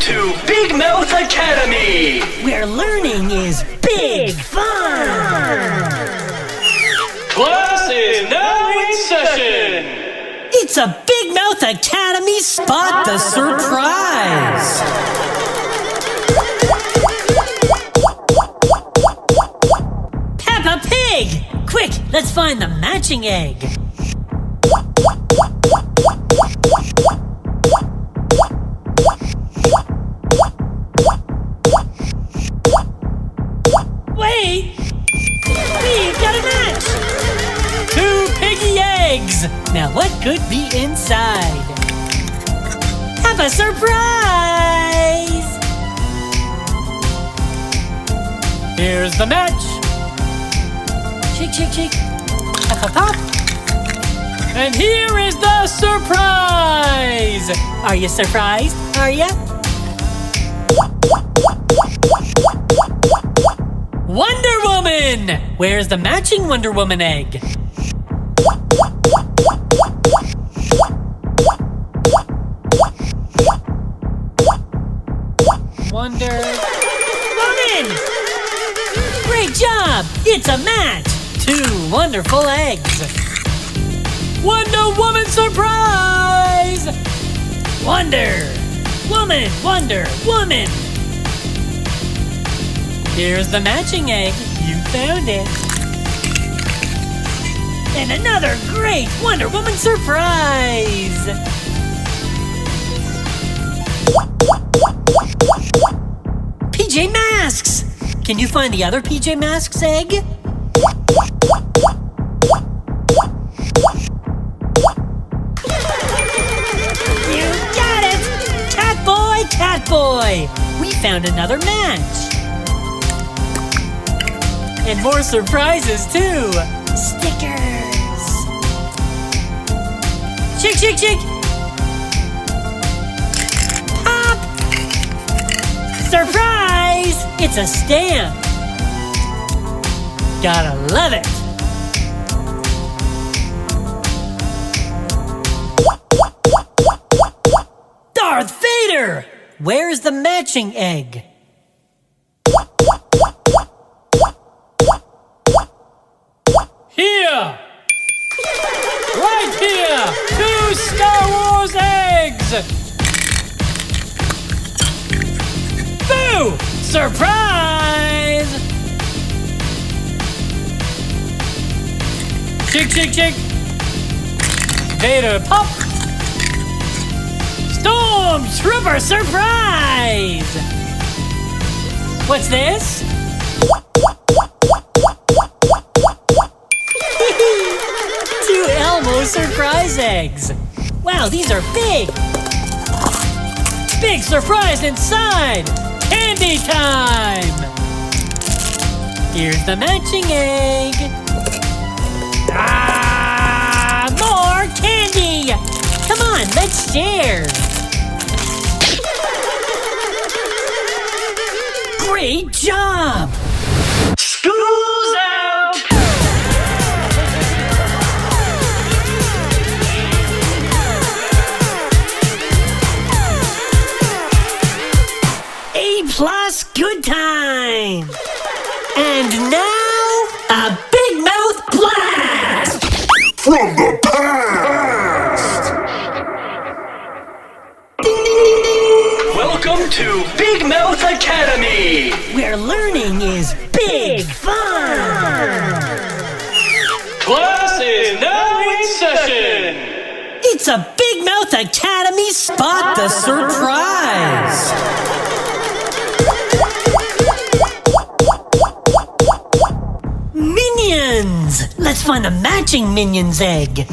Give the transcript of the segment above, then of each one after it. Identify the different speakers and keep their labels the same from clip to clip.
Speaker 1: to Big Mouth Academy,
Speaker 2: where learning is big fun.
Speaker 1: Class is now in session.
Speaker 2: It's a Big Mouth Academy Spot the Surprise. Peppa Pig! Quick, let's find the matching egg. Wait! We've got a match! 2 piggy eggs! Now what could be inside? Have a surprise! Here's the match! Shake, shake, shake! Pop, pop, pop! And here is the surprise! Are you surprised? Are ya? Wonder Woman! Where's the matching Wonder Woman egg? Wonder Woman! Great job! It's a match! 2 wonderful eggs! Wonder Woman surprise! Wonder Woman, Wonder Woman! Here's the matching egg. You found it. And another great Wonder Woman surprise! PJ Masks! Can you find the other PJ Masks egg? You got it! Catboy, Catboy! We found another match! And more surprises, too! Stickers! Shake, shake, shake! Pop! Surprise! It's a stamp! Gotta love it! Darth Vader! Where's the matching egg? Here! Right here! 2 Star Wars eggs! Boo! Surprise! Shake, shake, shake! Vader pop! Stormtrooper surprise! What's this? 2 Elmo surprise eggs! Wow, these are big! Big surprise inside! Candy time! Here's the matching egg! Ah! More candy! Come on, let's share! Great job!
Speaker 1: School's out!
Speaker 2: A+ good time! And now, a Big Mouth blast!
Speaker 3: From the past!
Speaker 2: Ding, ding, ding, ding!
Speaker 1: Welcome to Big Mouth Academy,
Speaker 2: where learning is big fun!
Speaker 1: Class is now in session.
Speaker 2: It's a Big Mouth Academy Spot the Surprise! Minions! Let's find the matching Minions egg.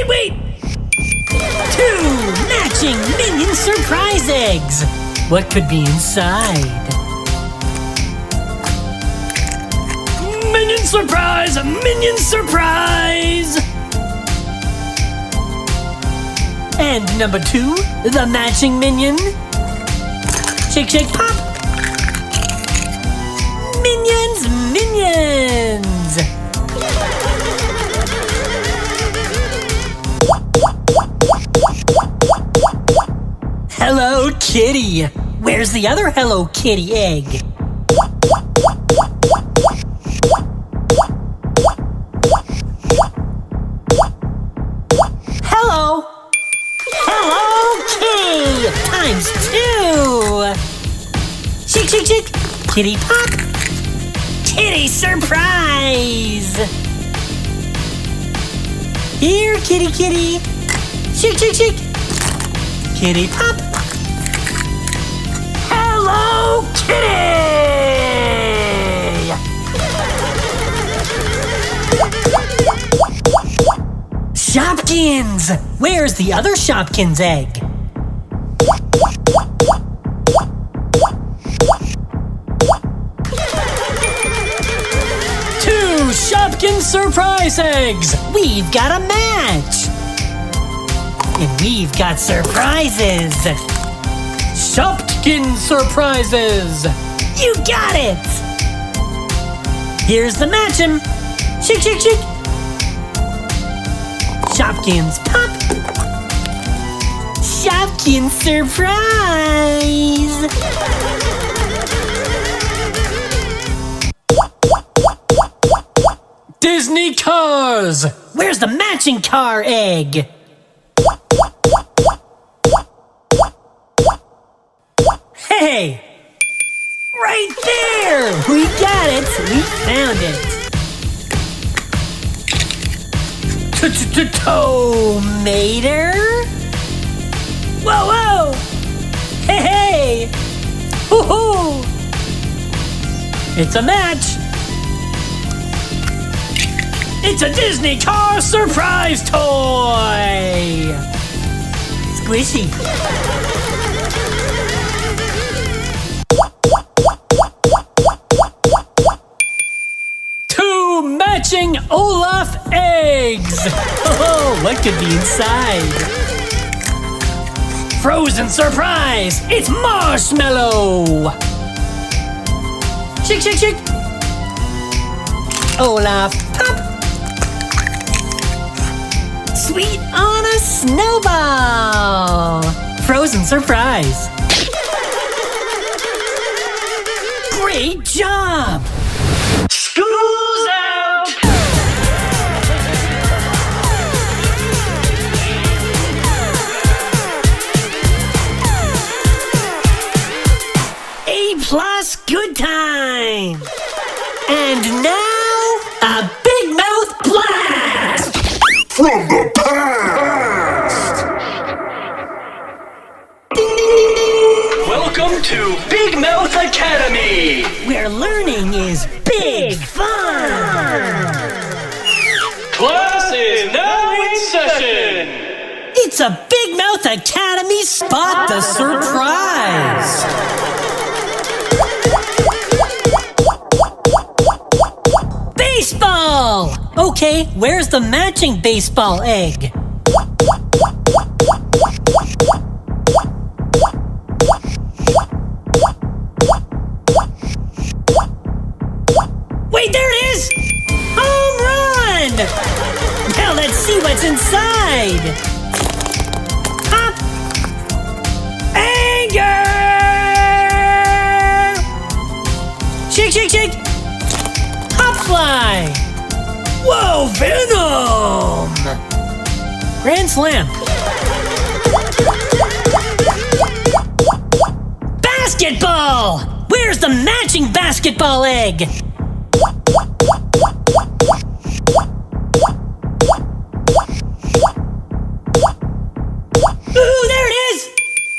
Speaker 2: Wait! 2 matching Minion surprise eggs! What could be inside? Minion surprise! Minion surprise! And number 2, the matching Minion. Shake, shake, pop! Minions! Kitty. Where's the other Hello Kitty egg? Hello. Hello Kitty times 2. Shake, shake, shake. Kitty pop. Kitty surprise. Here, kitty, kitty. Shake, shake, shake. Kitty pop. Hello Kitty! Shopkins! Where's the other Shopkins egg? Two Shopkins surprise eggs! We've got a match! And we've got surprises! Shopkins surprises! You got it! Here's the match'em! Shake, shake, shake! Shopkins pop! Shopkins surprise! Disney cars! Where's the matching car egg? Hey! Right there! We got it! We found it! Tomater? Whoa, whoa! Hey, hey! Hoo-hoo! It's a match! It's a Disney car surprise toy! Squishy! Matching Olaf eggs! Oh, what could be inside? Frozen surprise! It's marshmallow! Shake, shake, shake! Olaf pop! Sweet on a snowball! Frozen surprise! Great job!
Speaker 1: School's out!
Speaker 2: A+ good time! And now, a big mouth blast!
Speaker 3: From the past!
Speaker 1: Welcome to Big Mouth Academy!
Speaker 2: Where learning is big fun!
Speaker 1: Class is now in session!
Speaker 2: It's a Big Mouth Academy Spot the Surprise! Baseball! Okay, where's the matching baseball egg? Wait, there it is! Home run! Now let's see what's inside! Hop! Anger! Shake, shake, shake! Hop fly! Whoa, Venom! Grand Slam! Basketball! Where's the matching basketball egg? Ooh, there it is!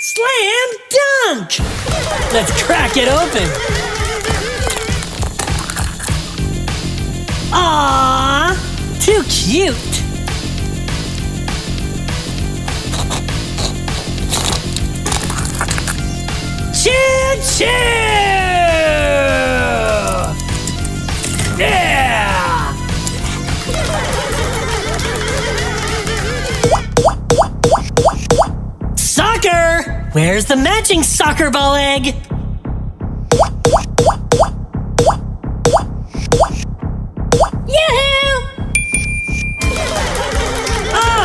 Speaker 2: Slam dunk! Let's crack it open. Aww, too cute. Choo choo! Yeah! Soccer! Where's the matching soccer ball egg? Yahoo!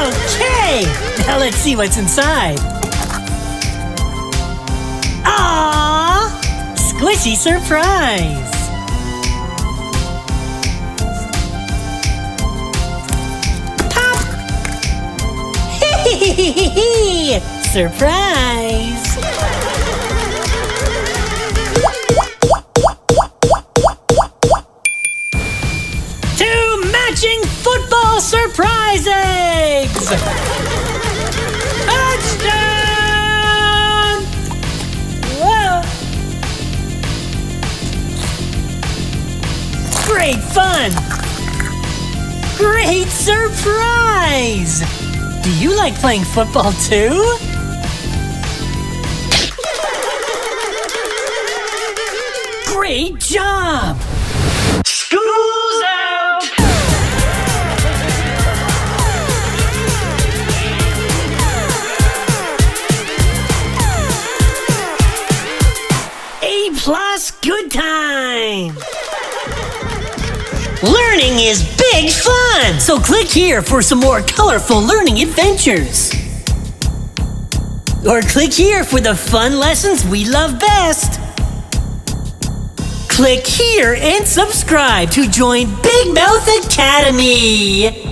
Speaker 2: Okay, now let's see what's inside. squishy surprise. Pop! Surprise! Two matching football surprise eggs! Touchdown! Whoa! Great fun! Great surprise! Do you like playing football too? Great job!
Speaker 1: School's out!
Speaker 2: A+ good time! Learning is big fun! So click here for some more colorful learning adventures. Or click here for the fun lessons we love best. Click here and subscribe to join Big Mouth Academy.